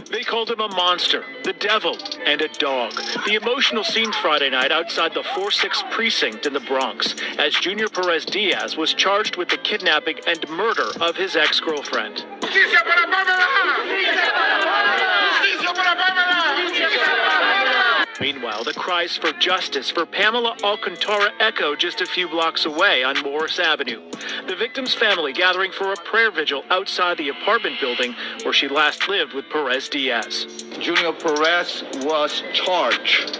They called him a monster, the devil, and a dog. The emotional scene Friday night outside the 4-6 precinct in the Bronx as Junior Perez Diaz was charged with the kidnapping and murder of his ex-girlfriend. Meanwhile, the cries for justice for Pamela Alcantara echo just a few blocks away on Morris Avenue. The victim's family gathering for a prayer vigil outside the apartment building where she last lived with Perez Diaz. Junior Perez was charged,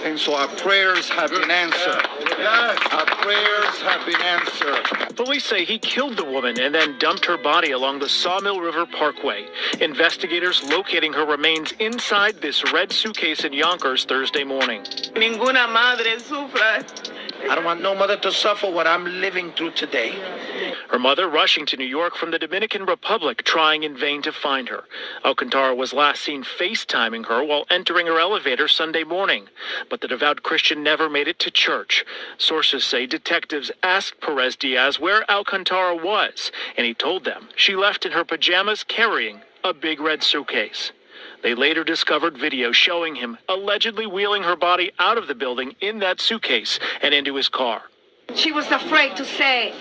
and so our prayers have been answered. Our prayers have been answered. Police say he killed the woman and then dumped her body along the Sawmill River Parkway. Investigators locating her remains inside this red suitcase in Yonkers Thursday morning. Ninguna madre sufra. I don't want no mother to suffer what I'm living through today. Her mother rushing to New York from the Dominican Republic, trying in vain to find her. Alcantara was last seen FaceTiming her while entering her elevator Sunday morning. But the devout Christian never made it to church. Sources say detectives asked Perez Diaz where Alcantara was, and he told them she left in her pajamas carrying a big red suitcase. They later discovered video showing him allegedly wheeling her body out of the building in that suitcase and into his car. She was afraid to say,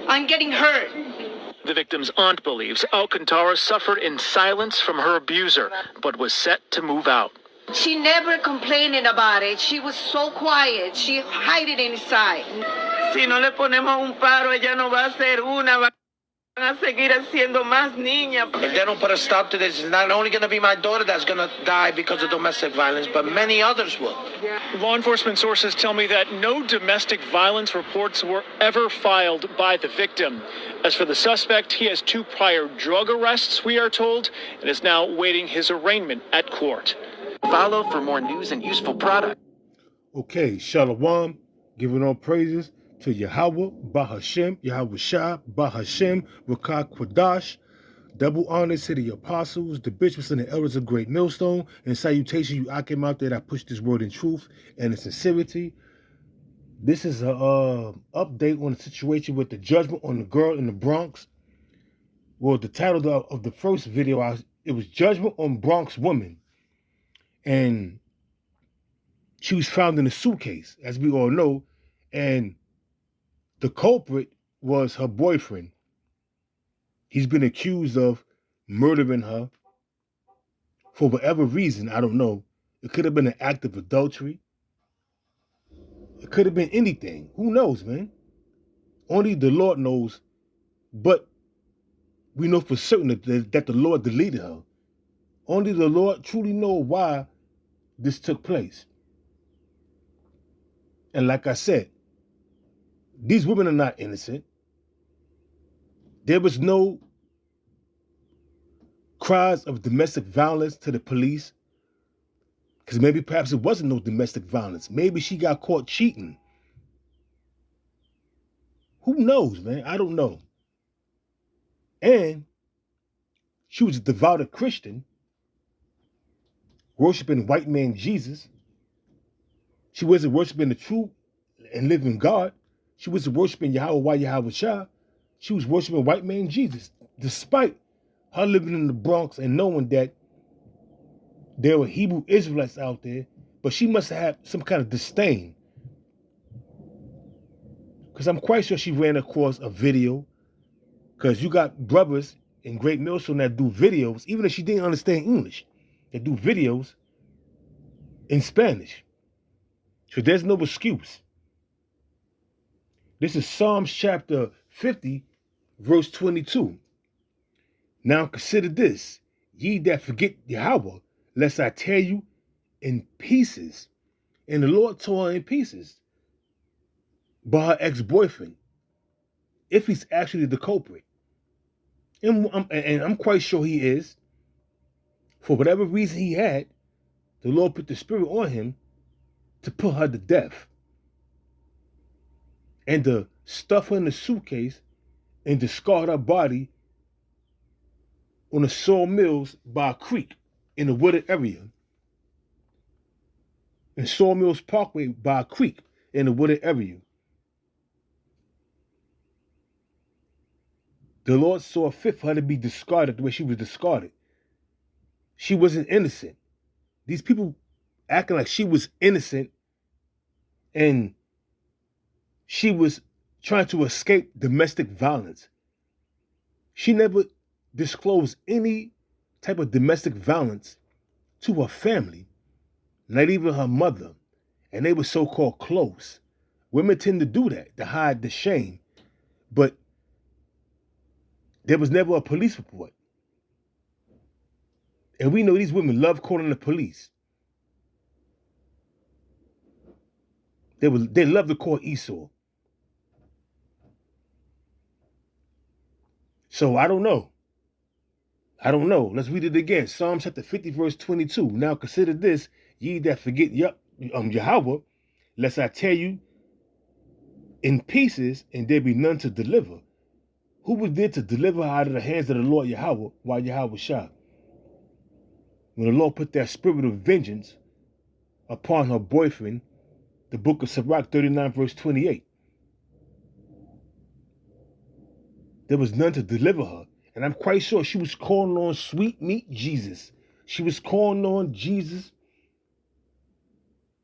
"I'm getting hurt." The victim's aunt believes Alcantara suffered in silence from her abuser, but was set to move out. She never complained about it. She was so quiet. She hid it inside. Si no le ponemos un paro, ella no va a ser una, van a seguir siendo más niña. If they don't put a stop to this, it's not only going to be my daughter that's going to die because of domestic violence, but many others will. Law enforcement sources tell me that no domestic violence reports were ever filed by the victim. As for the suspect, he has 2 prior drug arrests, we are told, and is now waiting his arraignment at court. Follow for more news and useful products. Okay, Shalom, giving all praises to Yahweh, Bahashem, Yahweh Shah, Bahashem, Rakah Kwadash. Double honors to the apostles, the bishops, and the elders of Great Millstone. And salutation, you Akim out there that push this word in truth and in sincerity. This is a update on the situation with the judgment on the girl in the Bronx. Well, the title of the first video, it was Judgment on Bronx Woman. And she was found in a suitcase, as we all know. And the culprit was her boyfriend. He's been accused of murdering her for whatever reason, I don't know. It could have been an act of adultery. It could have been anything. Who knows, man? Only the Lord knows. But we know for certain that the Lord deleted her. Only the Lord truly knows why this took place. And like I said, these women are not innocent. There was no cries of domestic violence to the police. Because maybe perhaps it wasn't no domestic violence. Maybe she got caught cheating. Who knows, man? I don't know. And she was a devout Christian, worshiping white man Jesus. She wasn't worshiping the true and living God. She wasn't worshiping Yahweh Yahweh Shah. She was worshiping white man Jesus, despite her living in the Bronx and knowing that there were Hebrew Israelites out there, but she must have had some kind of disdain. Because I'm quite sure she ran across a video, because you got brothers in Great Millstone that do videos, even if she didn't understand English, that do videos in Spanish. So there's no excuse. This is Psalms chapter 50, verse 22. Now consider this, ye that forget Yahweh, lest I tear you in pieces. And the Lord tore her in pieces by her ex-boyfriend, if he's actually the culprit. And I'm quite sure he is. For whatever reason he had, the Lord put the spirit on him to put her to death. And to stuff her in a suitcase and discard her body on the sawmills by a creek in a wooded area. In Sawmills Parkway by a creek in a wooded area. The Lord saw fit for her to be discarded the way she was discarded. She wasn't innocent. These people acting like she was innocent and she was trying to escape domestic violence. She never disclosed any type of domestic violence to her family, not even her mother. And they were so-called close. Women tend to do that, to hide the shame. But there was never a police report. And we know these women love calling the police. They love to call Esau. So I don't know. Let's read it again. Psalm chapter 50, verse 22. Now consider this, ye that forget Yahweh, lest I tear you in pieces, and there be none to deliver. Who was there to deliver her out of the hands of the Lord Yahweh while Yahweh shot? When the Lord put that spirit of vengeance upon her boyfriend, the book of Sirach 39, verse 28. There was none to deliver her. And I'm quite sure she was calling on sweet meat Jesus. She was calling on Jesus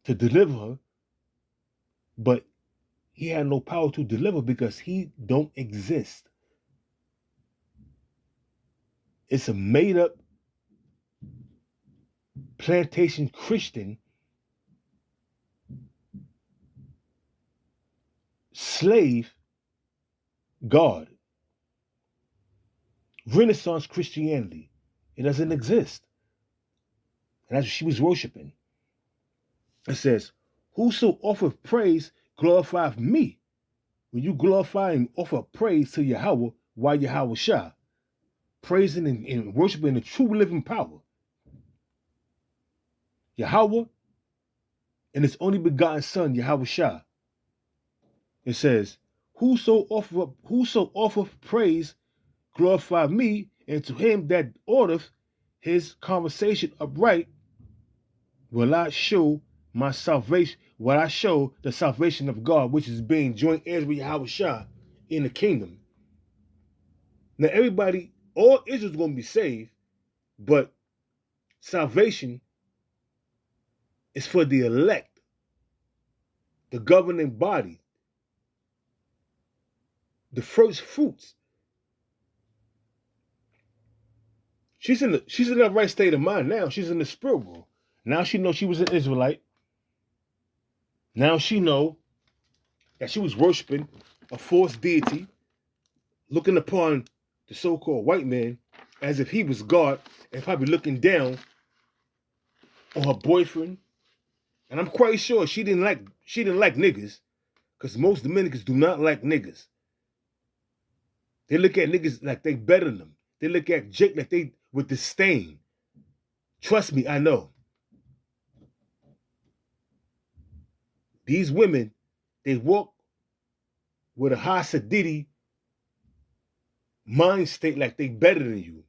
to deliver her, but he had no power to deliver because he don't exist. It's a made-up plantation Christian slave God. Renaissance Christianity. It doesn't exist. And that's what she was worshiping. It says, whoso offereth praise glorifieth me. When you glorify and offer praise to Yahweh, why Yahweh Shah? Praising and worshiping the true living power. Yahweh and his only begotten son, Yahweh Shah. It says, whoso offereth praise glorify me, and to him that ordereth his conversation upright will I show my salvation, will I show the salvation of God, which is being joint heirs with Yahweh Shah in the kingdom. Now everybody, all Israel's going to be saved, but salvation is for the elect, the governing body, the first fruits. She's in the right state of mind now. She's in the spirit world. Now she knows she was an Israelite. Now she know that she was worshiping a false deity, looking upon the so-called white man as if he was God, and probably looking down on her boyfriend. And I'm quite sure she didn't like niggas, because most Dominicans do not like niggas. They look at niggas like they better than them. They look at Jake like they with disdain. Trust me, I know. These women, they walk with a Hasidity mind state like they better than you.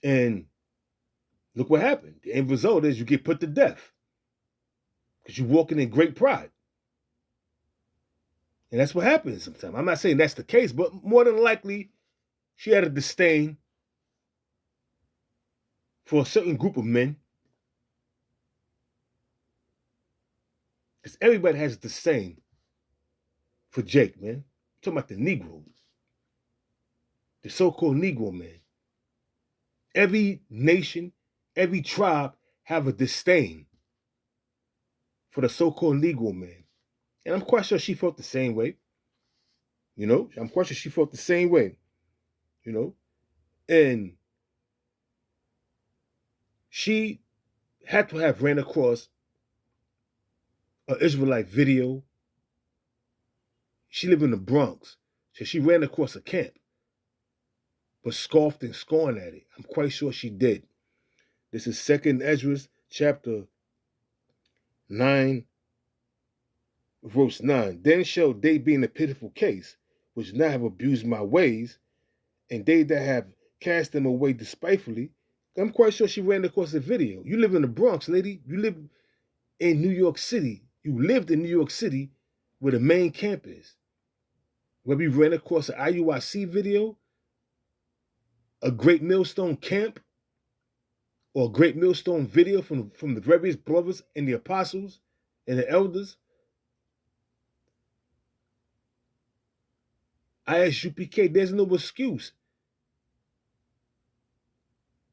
And look what happened. The end result is you get put to death because you're walking in great pride. And that's what happens sometimes. I'm not saying that's the case, but more than likely, she had a disdain for a certain group of men. Because everybody has a disdain for Jake, man. I'm talking about the Negro. The so-called Negro man. Every nation, every tribe have a disdain for the so-called Negro man. And I'm quite sure she felt the same way. You know, I'm quite sure she felt the same way. You know, and she had to have ran across an Israelite video. She lived in the Bronx, so she ran across a camp, but scoffed and scorned at it. I'm quite sure she did. This is 2nd Ezra chapter 9, verse 9. Then shall they be in a pitiful case, which now have abused my ways, and they that have cast them away despitefully. I'm quite sure she ran across the video. You live in the Bronx, lady. You live in New York City. You lived in New York City where the main camp is. where we ran across an IUIC video, a Great Millstone camp, or a Great Millstone video from the various brothers and the apostles and the elders. I ask you, PK, there's no excuse.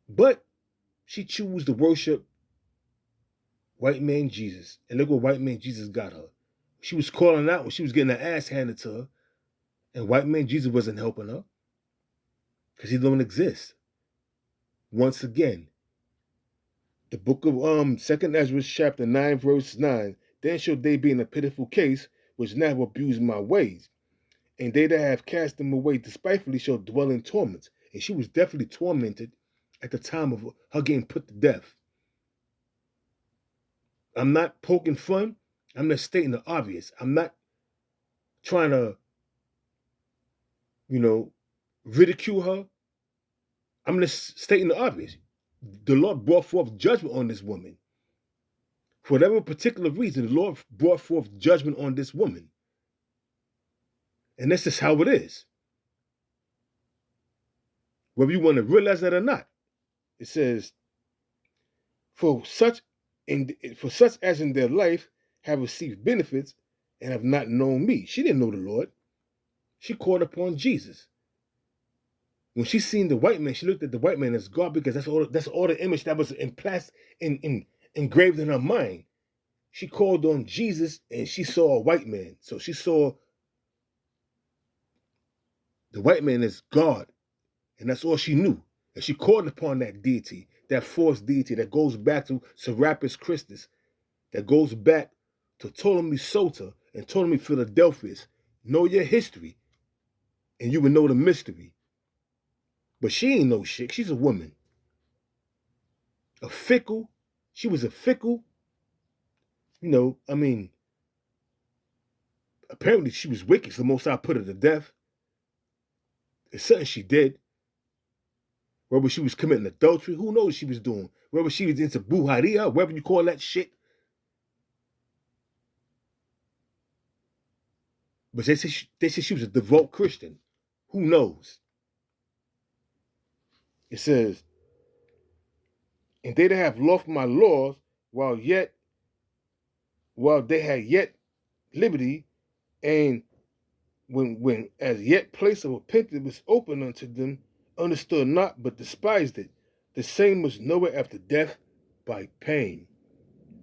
But she chose to worship white man Jesus. And look what white man Jesus got her. She was calling out when she was getting her ass handed to her. And white man Jesus wasn't helping her. Because he don't exist. Once again, the book of 2nd Ezra chapter 9, verse 9. Then shall they be in a pitiful case, which now have abused my ways. And they that have cast them away despitefully shall dwell in torments. And she was definitely tormented at the time of her getting put to death. I'm not poking fun. I'm just stating the obvious. I'm not trying to, ridicule her. I'm just stating the obvious. The Lord brought forth judgment on this woman. For whatever particular reason, the Lord brought forth judgment on this woman. And that's just how it is. Whether you want to realize that or not. It says, for such as in their life have received benefits and have not known me. She didn't know the Lord. She called upon Jesus. When she seen the white man, she looked at the white man as God, because that's all the image that was engraved in her mind. She called on Jesus and she saw a white man. So she saw the white man as God. And that's all she knew. And she called upon that deity, that false deity that goes back to Serapis Christus, that goes back to Ptolemy Soter and Ptolemy Philadelphus. Know your history, and you will know the mystery. But she ain't no shit. She's a woman. She was a fickle, apparently she was wicked, so the Most High put her to death. It's something she did. Whether she was committing adultery, who knows what she was doing. Whether she was into buharia, whatever you call that shit. But they say she was a devout Christian. Who knows? It says, and they that have loved my laws while they had yet liberty, and when as yet place of repentance was open unto them, understood not, but despised it. The same was nowhere after death by pain.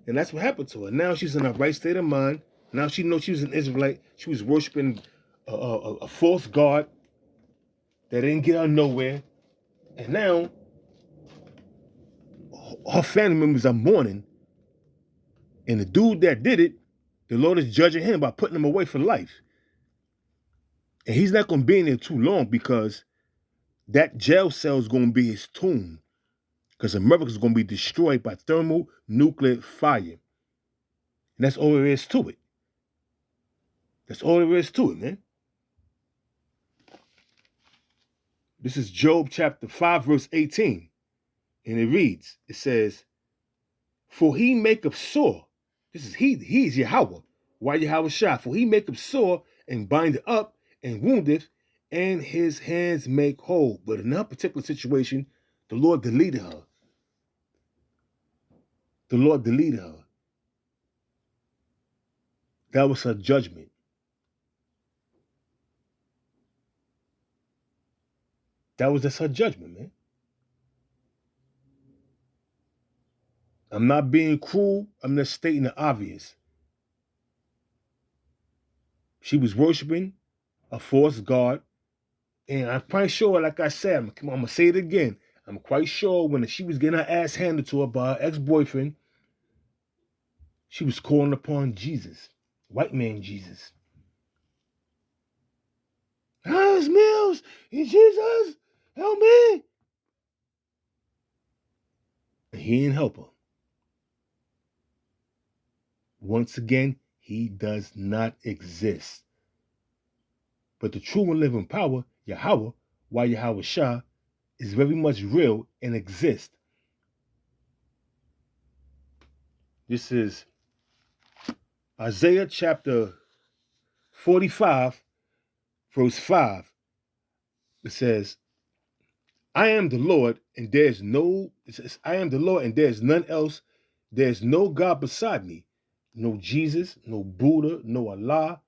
And that's what happened to her. Now she's in her right state of mind. Now she knows she was an Israelite. She was worshiping a false god that didn't get her nowhere. And now her family members are mourning. And the dude that did it, the Lord is judging him by putting him away for life. And he's not going to be in there too long, because that jail cell is going to be his tomb. Because America is going to be destroyed by thermonuclear fire. And that's all there is to it. That's all there is to it, man. This is Job chapter 5, verse 18. And it reads, it says, for he maketh sore. This is he is Yahweh. Why Yahweh Shah? For he maketh sore and bindeth up and woundeth, and his hands make whole. But in that particular situation, the Lord deleted her. The Lord deleted her. That was her judgment. That's her judgment, man. I'm not being cruel. I'm just stating the obvious. She was worshiping a false god. And I'm quite sure, like I said, I'm going to say it again. I'm quite sure when she was getting her ass handed to her by her ex-boyfriend, she was calling upon Jesus. White man Jesus. House Mills, Jesus, help me. And he didn't help her. Once again, he does not exist. But the true and living power, Yahweh, why Yahweh Shah, is very much real and exists. This is Isaiah chapter 45, verse 5, it says, I am the Lord, and there's no, it says, I am the Lord, and there's none else. There's no God beside me. No Jesus, no Buddha, no Allah,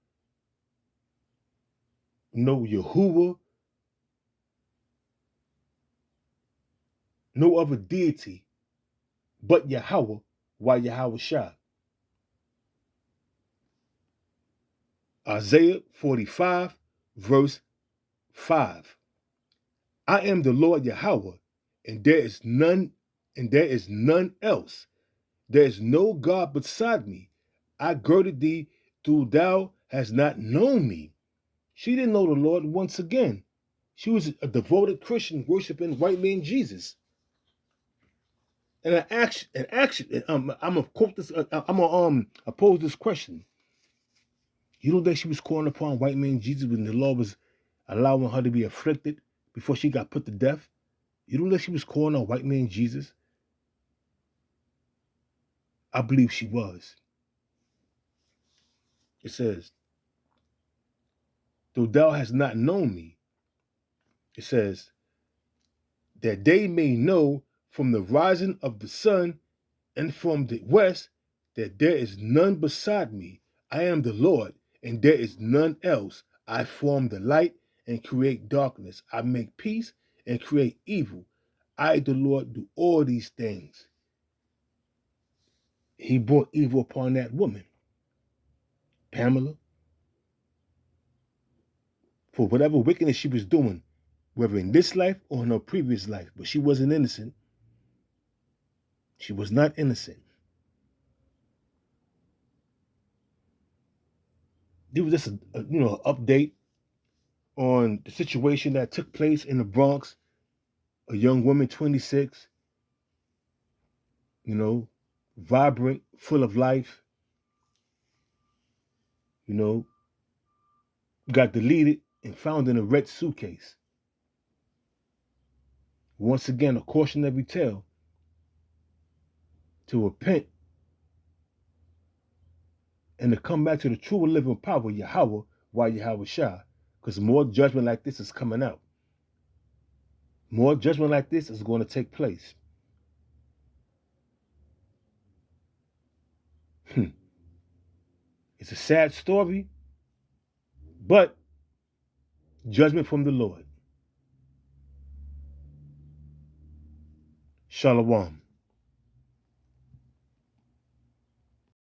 no Yahuwah, no other deity but Yahweh, why Yahweh Shah. Isaiah 45, verse 5. I am the Lord Yahweh, and there is none else. There is no God beside me. I girded thee, though thou hast not known me. She didn't know the Lord once again. She was a devoted Christian worshiping white man Jesus. And I'm gonna quote this. I'm gonna pose this question. You don't think she was calling upon white man Jesus when the Lord was allowing her to be afflicted before she got put to death? You don't think she was calling on white man Jesus? I believe she was. It says, though thou hast not known me, it says, that they may know from the rising of the sun and from the west that there is none beside me. I am the Lord, and there is none else. I form the light and create darkness. I make peace and create evil. I, the Lord, do all these things. He brought evil upon that woman, Pamela, for whatever wickedness she was doing, whether in this life or in her previous life. But she wasn't innocent. She was not innocent. There was just a update on the situation that took place in the Bronx. A young woman, 26, vibrant, full of life, got deleted and found in a red suitcase. Once again, a cautionary tale to repent and to come back to the true and living power of Yahweh, why Yahweh Shah, because more judgment like this is coming out. More judgment like this is going to take place. It's a sad story, but judgment from the Lord. Shalom.